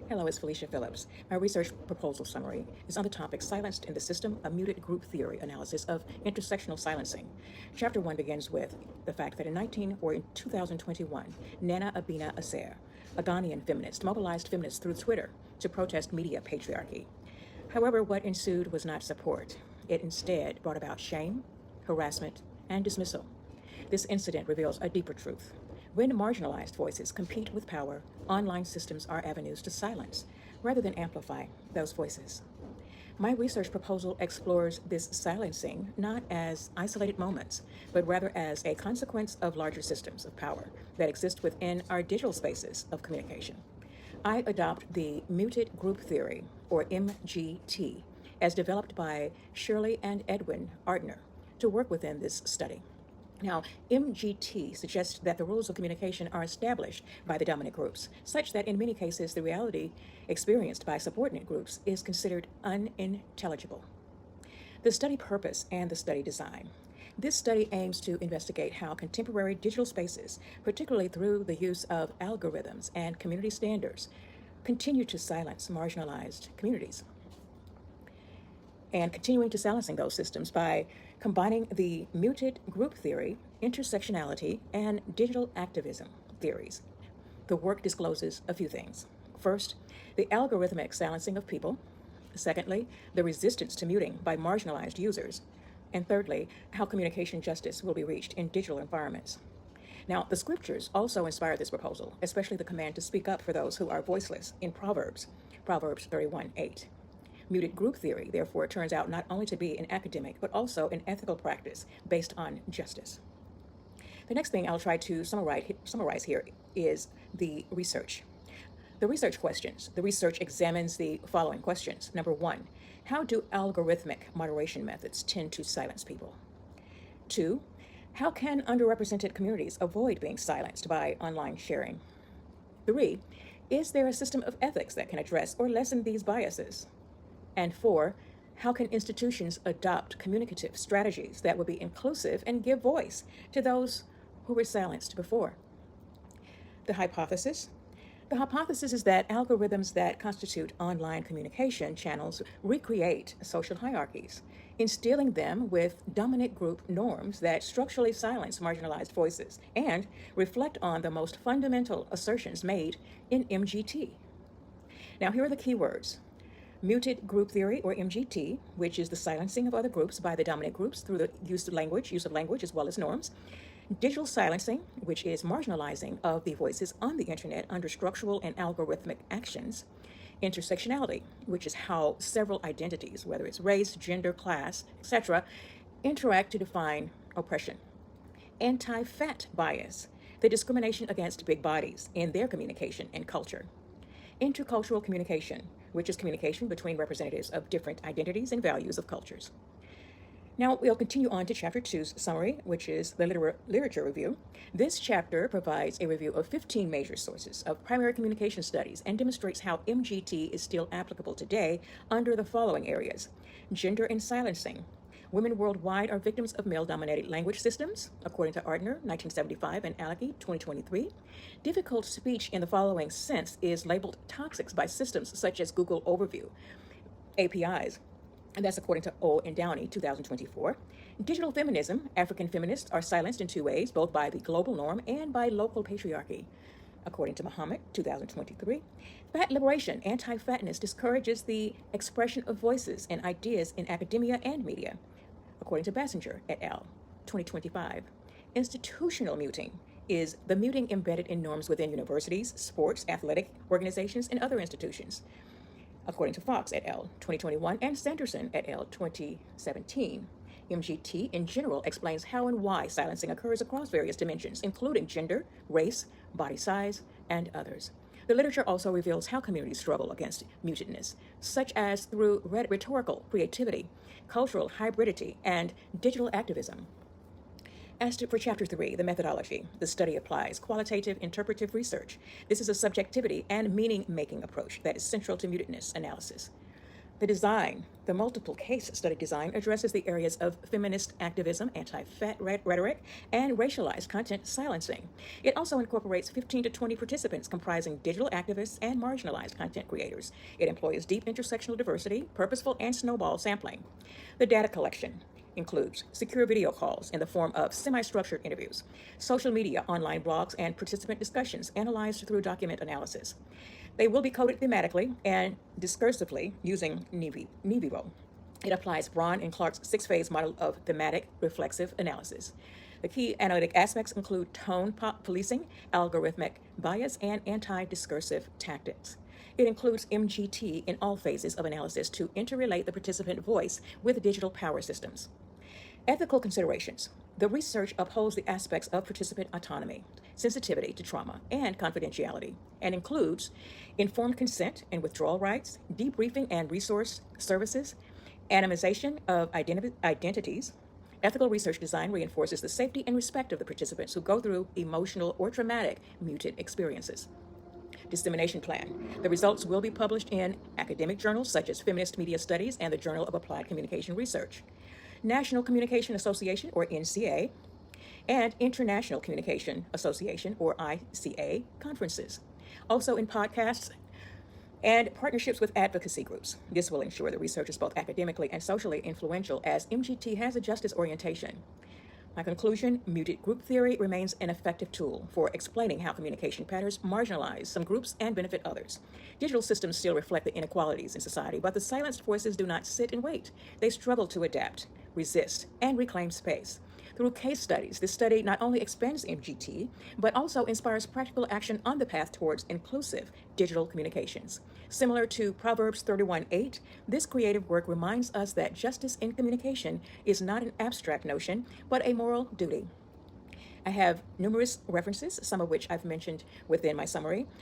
Hello, it's Felecia Phillips. My research proposal summary is on the topic Silenced in the System, a Muted Group Theory Analysis of Intersectional Silencing. Chapter 1 begins with the fact that in 2021, Nana Abina Aser, a Ghanaian feminist, mobilized feminists through Twitter to protest media patriarchy. However, what ensued was not support. It instead brought about shame, harassment, and dismissal. This incident reveals a deeper truth. When marginalized voices compete with power, online systems are avenues to silence rather than amplify those voices. My research proposal explores this silencing not as isolated moments, but rather as a consequence of larger systems of power that exist within our digital spaces of communication. I adopt the muted group theory, or MGT, as developed by Shirley and Edwin Ardener to work within this study. Now, MGT suggests that the rules of communication are established by the dominant groups, such that in many cases the reality experienced by subordinate groups is considered unintelligible. The study purpose and the study design. This study aims to investigate how contemporary digital spaces, particularly through the use of algorithms and community standards, continue to silence marginalized communities, and continuing to silencing those systems by combining the muted group theory, intersectionality, and digital activism theories. The work discloses a few things. First, the algorithmic silencing of people. Secondly, the resistance to muting by marginalized users. And thirdly, how communication justice will be reached in digital environments. Now, the scriptures also inspire this proposal, especially the command to speak up for those who are voiceless in Proverbs 31:8. Muted group theory, therefore, turns out not only to be an academic, but also an ethical practice based on justice. The next thing I'll try to summarize here is the research. The research questions. The research examines the following questions. Number 1, how do algorithmic moderation methods tend to silence people? 2, how can underrepresented communities avoid being silenced by online sharing? 3, is there a system of ethics that can address or lessen these biases? And 4, how can institutions adopt communicative strategies that will be inclusive and give voice to those who were silenced before? The hypothesis. The hypothesis is that algorithms that constitute online communication channels recreate social hierarchies, instilling them with dominant group norms that structurally silence marginalized voices and reflect on the most fundamental assertions made in MGT. Now, here are the key words. Muted group theory, or MGT, which is the silencing of other groups by the dominant groups through the use of language as well as norms. Digital silencing, which is marginalizing of the voices on the internet under structural and algorithmic actions. Intersectionality, which is how several identities, whether it's race, gender, class, etc., interact to define oppression. Anti-fat bias, the discrimination against big bodies in their communication and culture. Intercultural communication, which is communication between representatives of different identities and values of cultures. Now, we'll continue on to Chapter 2's summary, which is the literature review. This chapter provides a review of 15 major sources of primary communication studies and demonstrates how MGT is still applicable today under the following areas. Gender and silencing. Women worldwide are victims of male-dominated language systems, according to Ardener, 1975, and Alaki, 2023. Difficult speech in the following sense is labeled toxic by systems such as Google Overview, APIs, and that's according to O and Downey, 2024. Digital feminism. African feminists are silenced in two ways, both by the global norm and by local patriarchy, according to Muhammad, 2023. Fat liberation. Anti-fatness discourages the expression of voices and ideas in academia and media, according to Bassinger et al., 2025. Institutional muting is the muting embedded in norms within universities, sports, athletic organizations, and other institutions, according to Fox et al., 2021, and Sanderson et al., 2017. MGT, in general, explains how and why silencing occurs across various dimensions, including gender, race, body size, and others. The literature also reveals how communities struggle against mutedness, such as through rhetorical creativity, cultural hybridity, and digital activism. For Chapter 3, the methodology, the study applies qualitative interpretive research. This is a subjectivity and meaning-making approach that is central to mutedness analysis. The multiple case study design addresses the areas of feminist activism, anti-fat rhetoric, and racialized content silencing. It also incorporates 15 to 20 participants comprising digital activists and marginalized content creators. It employs deep intersectional diversity, purposeful and snowball sampling. The data collection includes secure video calls in the form of semi-structured interviews, social media, online blogs, and participant discussions analyzed through document analysis. They will be coded thematically and discursively using NeVivo. It applies Braun and Clark's 6-phase model of thematic reflexive analysis. The key analytic aspects include tone policing, algorithmic bias, and anti-discursive tactics. It includes MGT in all phases of analysis to interrelate the participant voice with digital power systems. Ethical considerations. The research upholds the aspects of participant autonomy, sensitivity to trauma, and confidentiality, and includes informed consent and withdrawal rights, debriefing and resource services, anonymization of identities. Ethical research design reinforces the safety and respect of the participants who go through emotional or traumatic muted experiences. Dissemination plan. The results will be published in academic journals such as Feminist Media Studies and the Journal of Applied Communication Research, National Communication Association, or NCA, and International Communication Association, or ICA, conferences. Also in podcasts and partnerships with advocacy groups. This will ensure the research is both academically and socially influential, as MGT has a justice orientation. My conclusion, muted group theory remains an effective tool for explaining how communication patterns marginalize some groups and benefit others. Digital systems still reflect the inequalities in society, but the silenced voices do not sit and wait. They struggle to adapt, resist, and reclaim space. Through case studies, this study not only expands MGT, but also inspires practical action on the path towards inclusive digital communications. Similar to Proverbs 31:8, this creative work reminds us that justice in communication is not an abstract notion, but a moral duty. I have numerous references, some of which I've mentioned within my summary.